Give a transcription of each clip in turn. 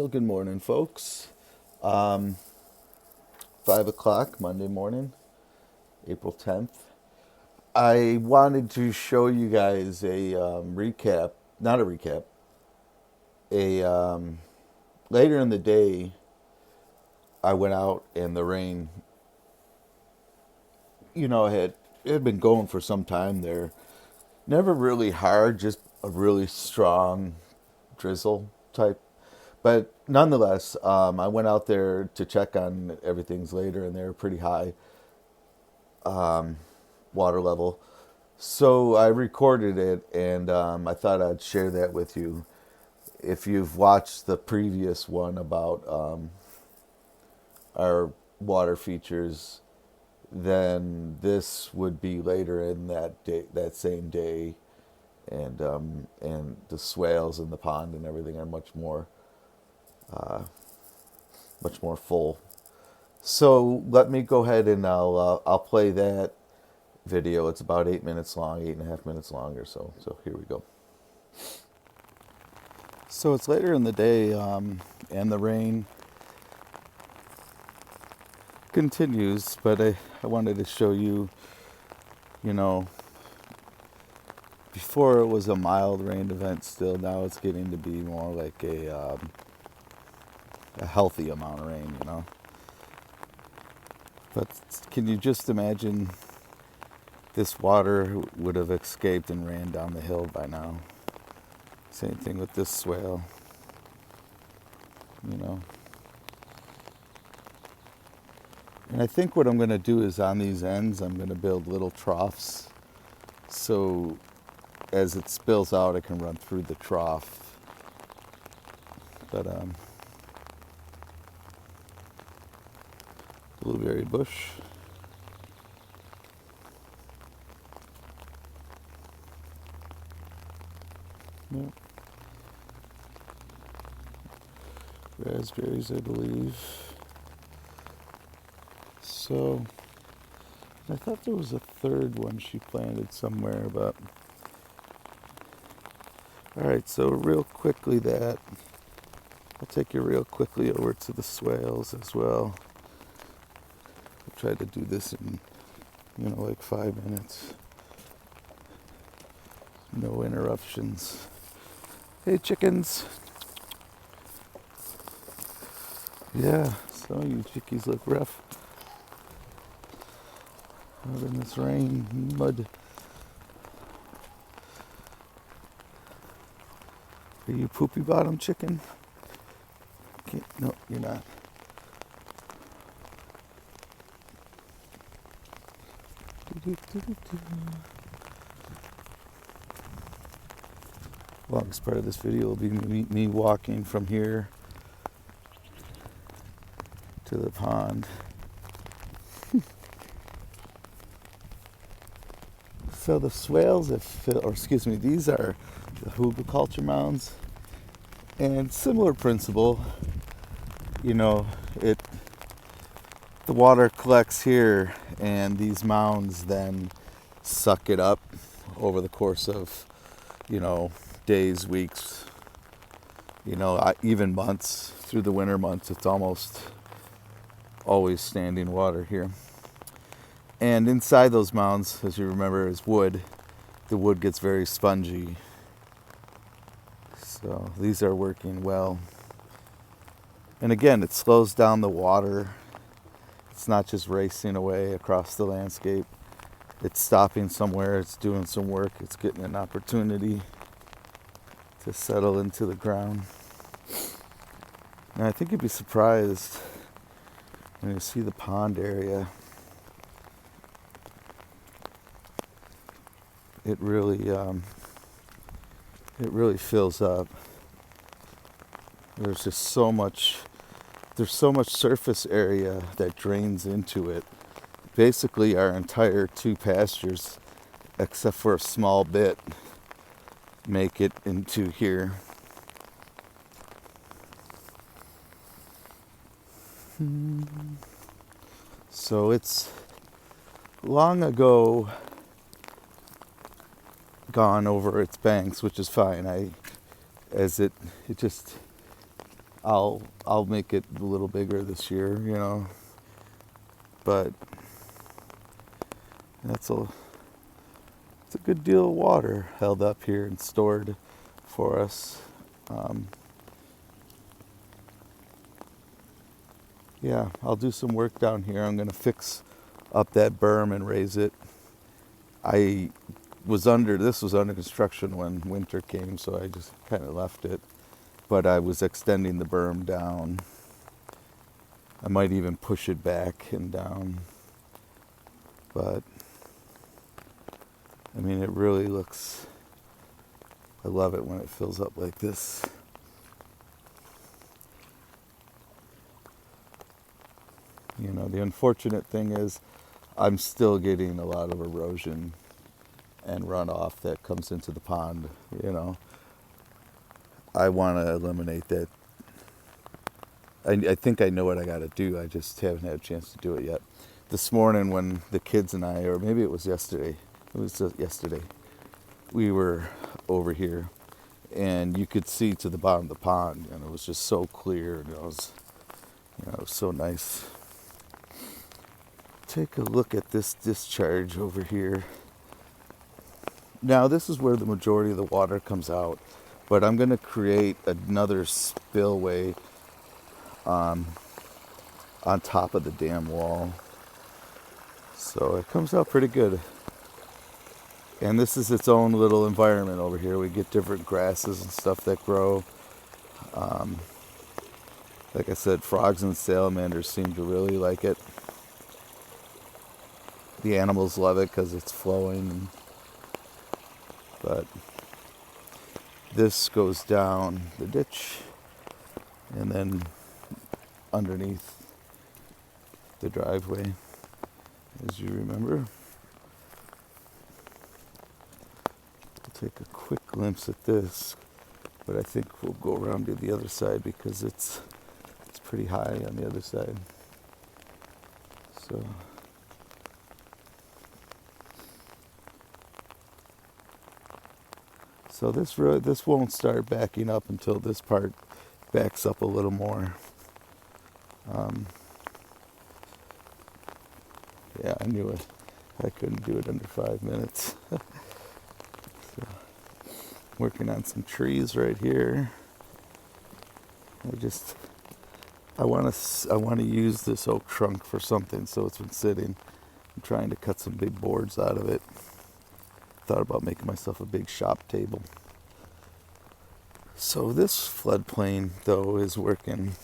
Well, good morning, folks. 5 o'clock Monday morning, April 10th. I wanted to show you guys a recap, not a recap, a later in the day. I went out and the rain, had been going for some time there. Never really hard, just a really strong drizzle type. But nonetheless, I went out there to check on everything's later, and they were pretty high water level. So I recorded it, and I thought I'd share that with you. If you've watched the previous one about our water features, then this would be later in that day, that same day, and the swales in the pond and everything are much more full. So let me go ahead and I'll play that video. It's about 8 minutes long, 8.5 minutes long or so. So here we go. So it's later in the day, and the rain continues, but I wanted to show you, before it was a mild rain event still, now it's getting to be more like a healthy amount of rain. But can you just imagine this water would have escaped and ran down the hill by now? Same thing with this swale, And I think what I'm going to do is on these ends, I'm going to build little troughs. So as it spills out, it can run through the trough. But blueberry bush. Yep. Raspberries, I believe. So I thought there was a third one she planted somewhere, but all right. So real quickly, I'll take you real quickly over to the swales as well. I'll try to do this in like 5 minutes. No interruptions. Hey, chickens. Yeah, some of you chickies look rough out in this rain, mud. Are you poopy bottom chicken? No, you're not. Longest part of this video will be me walking from here to the pond. So the swales these are the hugelkultur mounds, and similar principle. The water collects here, and these mounds then suck it up over the course of, days, weeks, even months. Through the winter months, it's almost always standing water here. And inside those mounds, as you remember, is wood. The wood gets very spongy. So these are working well. And again, it slows down the water. It's not just racing away across the landscape. It's stopping somewhere. It's doing some work. It's getting an opportunity to settle into the ground. And I think you'd be surprised when you see the pond area. It really fills up. There's so much surface area that drains into it. Basically, our entire 2 pastures, except for a small bit, make it into here. So it's long ago gone over its banks, which is fine. It just I'll make it a little bigger this year, you know. But it's a good deal of water held up here and stored for us. Yeah, I'll do some work down here. I'm going to fix up that berm and raise it. This was under construction when winter came, so I just kind of left it. But I was extending the berm down. I might even push it back and down. But, I mean, it really looks, I love it when it fills up like this. You know, the unfortunate thing is I'm still getting a lot of erosion and runoff that comes into the pond, you know. I want to eliminate that. I think I know what I got to do. I just haven't had a chance to do it yet. This morning when the kids and I, or maybe it was yesterday, we were over here and you could see to the bottom of the pond and it was just so clear and it was so nice. Take a look at this discharge over here. Now this is where the majority of the water comes out, but I'm going to create another spillway on top of the dam wall. So it comes out pretty good. And this is its own little environment over here. We get different grasses and stuff that grow. Like I said, frogs and salamanders seem to really like it. The animals love it because it's flowing. But this goes down the ditch and then underneath the driveway, as you remember. We'll take a quick glimpse at this, but I think we'll go around to the other side because it's pretty high on the other side. So this won't start backing up until this part backs up a little more. Yeah, I knew it. I couldn't do it under 5 minutes. So, working on some trees right here. I want to use this oak trunk for something, so it's been sitting. I'm trying to cut some big boards out of it. Thought about making myself a big shop table. So this floodplain though is working,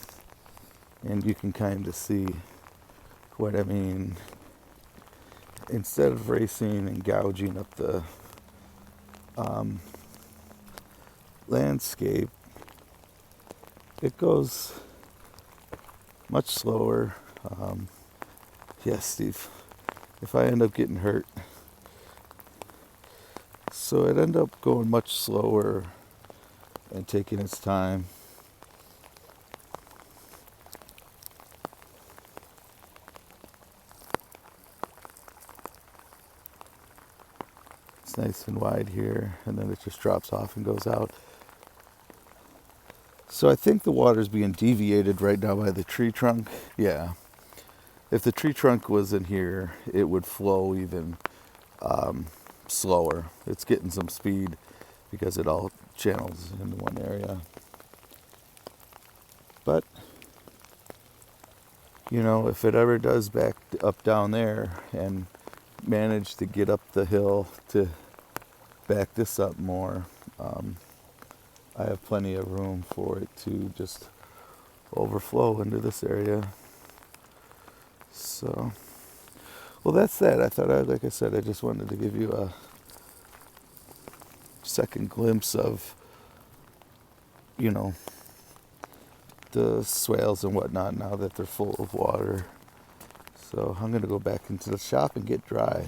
and you can kind of see what I mean. Instead of racing and gouging up the landscape, it goes much slower. Yes, Steve, if I end up getting hurt. So it ended up going much slower and taking its time. It's nice and wide here, and then it just drops off and goes out. So I think the water's being deviated right now by the tree trunk. Yeah. If the tree trunk was in here, it would flow even slower. It's getting some speed because it all channels into one area. But, you know, if it ever does back up down there and manage to get up the hill to back this up more, I have plenty of room for it to just overflow into this area. So, well, that's that. Like I said, I just wanted to give you a second glimpse of, you know, the swales and whatnot now that they're full of water. So I'm going to go back into the shop and get dry.